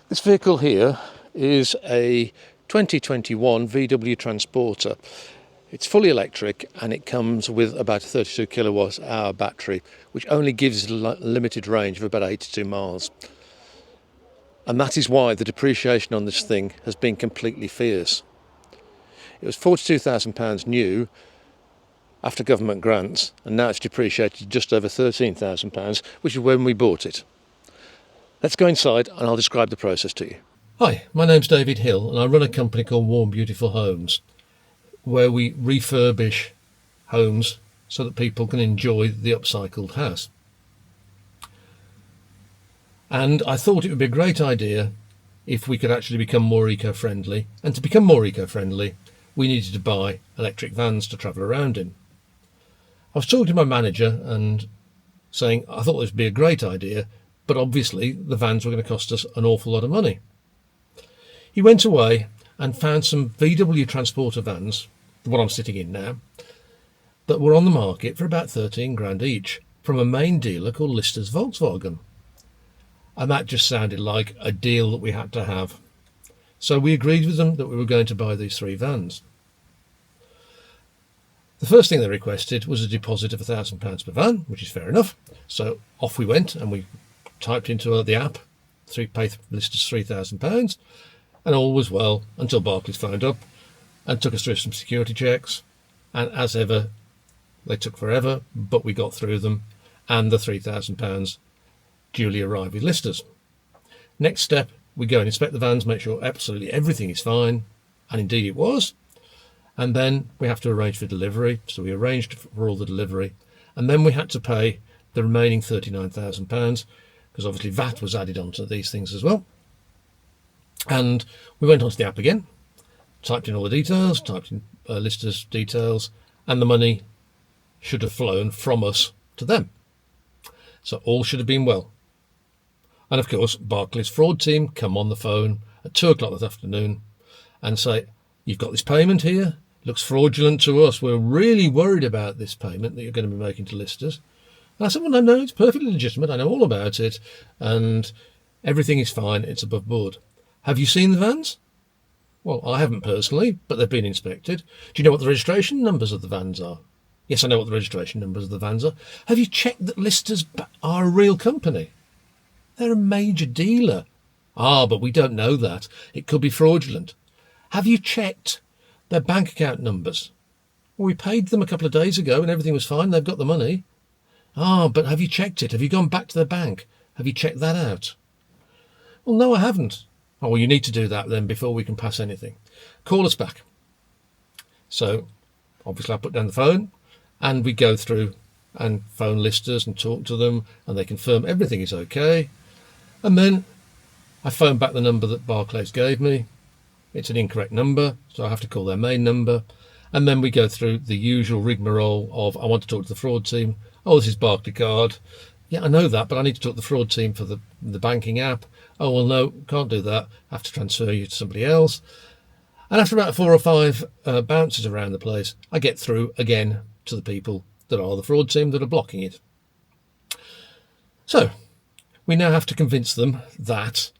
This vehicle here is a 2021 VW Transporter. It's fully electric and it comes with about a 32 kilowatt hour battery, which only gives a limited range of about 82 miles. And that is why the depreciation on this thing has been completely fierce. It was £42,000 new after government grants, and now it's depreciated just over £13,000, which is when we bought it. Let's go inside and I'll describe the process to you. Hi, my name's David Hill and I run a company called Warm Beautiful Homes, where we refurbish homes so that people can enjoy the upcycled house. And I thought it would be a great idea if we could actually become more eco-friendly, and to become more eco-friendly we needed to buy electric vans to travel around in. I was talking to my manager and saying I thought this would be a great idea, but obviously the vans were going to cost us an awful lot of money. He went away and found some VW Transporter vans, the one I'm sitting in now, that were on the market for about 13 grand each from a main dealer called Lister's Volkswagen. And that just sounded like a deal that we had to have. So we agreed with them that we were going to buy these three vans. The first thing they requested was a deposit of £1,000 per van, which is fair enough. So off we went and we typed into the app, pay Lister's £3,000, and all was well until Barclays phoned up and took us through some security checks. And as ever, they took forever, but we got through them, and the £3,000 duly arrived with Lister's. Next step, we go and inspect the vans, make sure absolutely everything is fine, and indeed it was. And then we have to arrange for delivery, so we arranged for all the delivery, and then we had to pay the remaining £39,000, because obviously VAT was added onto these things as well. And we went onto the app again, typed in all the details, typed in Lister's details, and the money should have flown from us to them. So all should have been well. And of course, Barclays fraud team come on the phone at 2 o'clock this afternoon and say, you've got this payment here, looks fraudulent to us. We're really worried about this payment that you're going to be making to Lister's. And I said, well, no, it's perfectly legitimate. I know all about it and everything is fine. It's above board. Have you seen the vans? Well, I haven't personally, but they've been inspected. Do you know what the registration numbers of the vans are? Yes, I know what the registration numbers of the vans are. Have you checked that Lister's are a real company? They're a major dealer. Ah, but we don't know that. It could be fraudulent. Have you checked their bank account numbers? Well, we paid them a couple of days ago and everything was fine. They've got the money. Ah, but have you checked it? Have you gone back to their bank? Have you checked that out? Well, no, I haven't. Oh, well, you need to do that then before we can pass anything. Call us back. So, obviously, I put down the phone and we go through and phone Lister's and talk to them and they confirm everything is okay. And then I phone back the number that Barclays gave me. It's an incorrect number, so I have to call their main number. And then we go through the usual rigmarole of, I want to talk to the fraud team. Oh, this is Barclaycard. Yeah, I know that, but I need to talk to the fraud team for the banking app. Oh, well, no, can't do that. I have to transfer you to somebody else. And after about 4 or 5 bounces around the place, I get through again to the people that are the fraud team that are blocking it. So we now have to convince them that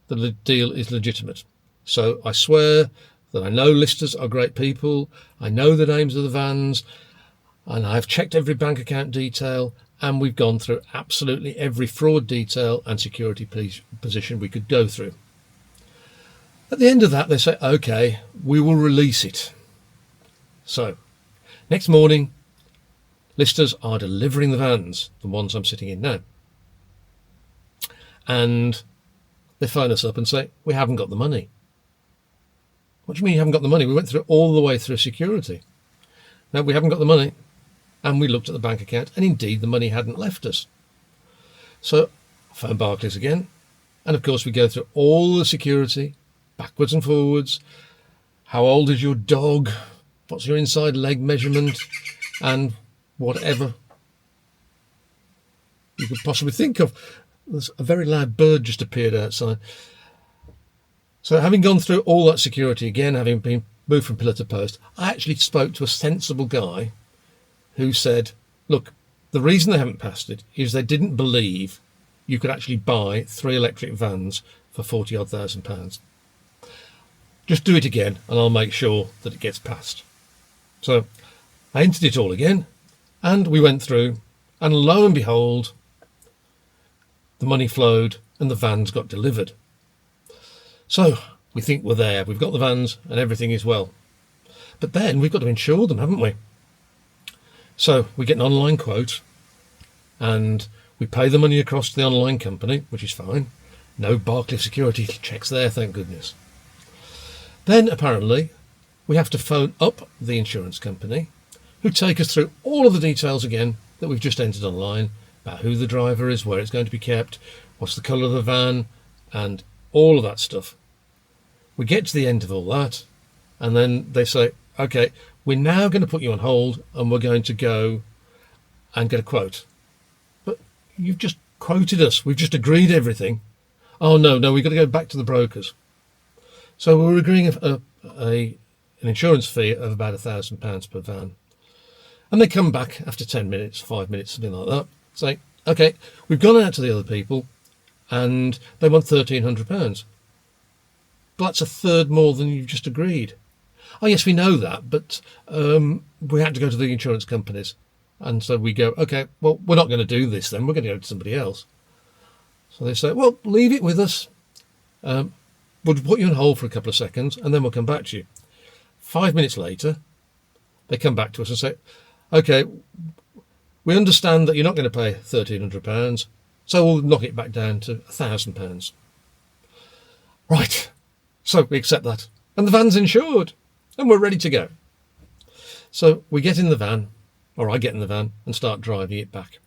the deal is legitimate. So I swear that I know Lister's are great people. I know the names of the vans and I've checked every bank account detail and we've gone through absolutely every fraud detail and security position we could go through. At the end of that, they say, okay, we will release it. So next morning, Lister's are delivering the vans, the ones I'm sitting in now. And they phone us up and say, we haven't got the money. What do you mean you haven't got the money? We went through all the way through security. No, we haven't got the money. And we looked at the bank account and indeed the money hadn't left us. So I phone Barclays again. And of course we go through all the security, backwards and forwards. How old is your dog? What's your inside leg measurement? And whatever you could possibly think of. There's a very loud bird just appeared outside. So having gone through all that security again, having been moved from pillar to post, I actually spoke to a sensible guy who said, look, the reason they haven't passed it is they didn't believe you could actually buy 3 electric vans for 40 odd thousand pounds. Just do it again and I'll make sure that it gets passed. So I entered it all again and we went through, and lo and behold, the money flowed and the vans got delivered. So we think we're there, we've got the vans and everything is well. But then we've got to insure them, haven't we? So we get an online quote and we pay the money across to the online company, which is fine. No Barclays security checks there, thank goodness. Then apparently we have to phone up the insurance company, who take us through all of the details again that we've just entered online, about who the driver is, where it's going to be kept, what's the colour of the van, and all of that stuff. We get to the end of all that, and then they say, okay, we're now going to put you on hold and we're going to go and get a quote. But you've just quoted us. We've just agreed everything. Oh, no, we've got to go back to the brokers. So we're agreeing an insurance fee of about £1,000 per van. And they come back after 10 minutes, 5 minutes, something like that, say, okay, we've gone out to the other people and they want £1,300. But that's a third more than you've just agreed. Oh, yes, we know that, but we had to go to the insurance companies. And so we go, okay, well, we're not going to do this then. We're going to go to somebody else. So they say, well, leave it with us. We'll put you on hold for a couple of seconds and then we'll come back to you. 5 minutes later, they come back to us and say, okay, we understand that you're not going to pay £1,300, so we'll knock it back down to £1,000. Right, so we accept that. And the van's insured, and we're ready to go. So we get in the van, or I get in the van, and start driving it back.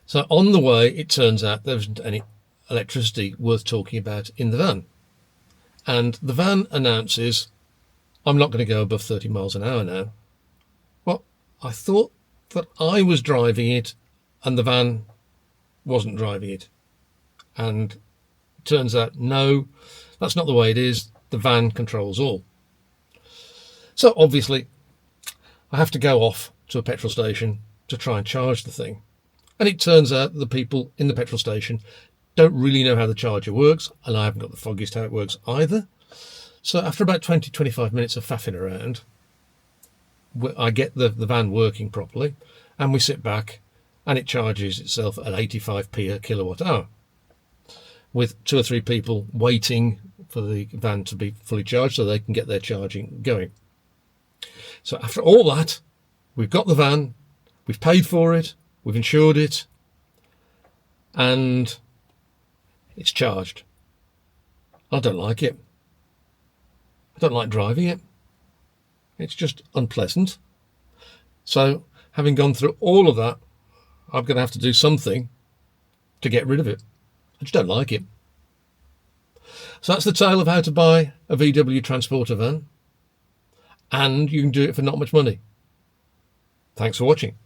So on the way, it turns out there wasn't any electricity worth talking about in the van. And the van announces, I'm not going to go above 30 miles an hour now. Well, I thought that I was driving it and the van wasn't driving it. And it turns out, no, that's not the way it is. The van controls all. So obviously, I have to go off to a petrol station to try and charge the thing. And it turns out the people in the petrol station don't really know how the charger works, and I haven't got the foggiest how it works either. So after about 20-25 minutes of faffing around, I get the van working properly, and we sit back and it charges itself at 85p a kilowatt hour, with 2 or 3 people waiting for the van to be fully charged so they can get their charging going. So after all that, we've got the van, we've paid for it, we've insured it, and it's charged. I don't like it. I don't like driving it. It's just unpleasant. So, having gone through all of that, I'm going to have to do something to get rid of it. I just don't like it. So that's the tale of how to buy a VW Transporter van. And you can do it for not much money. Thanks for watching.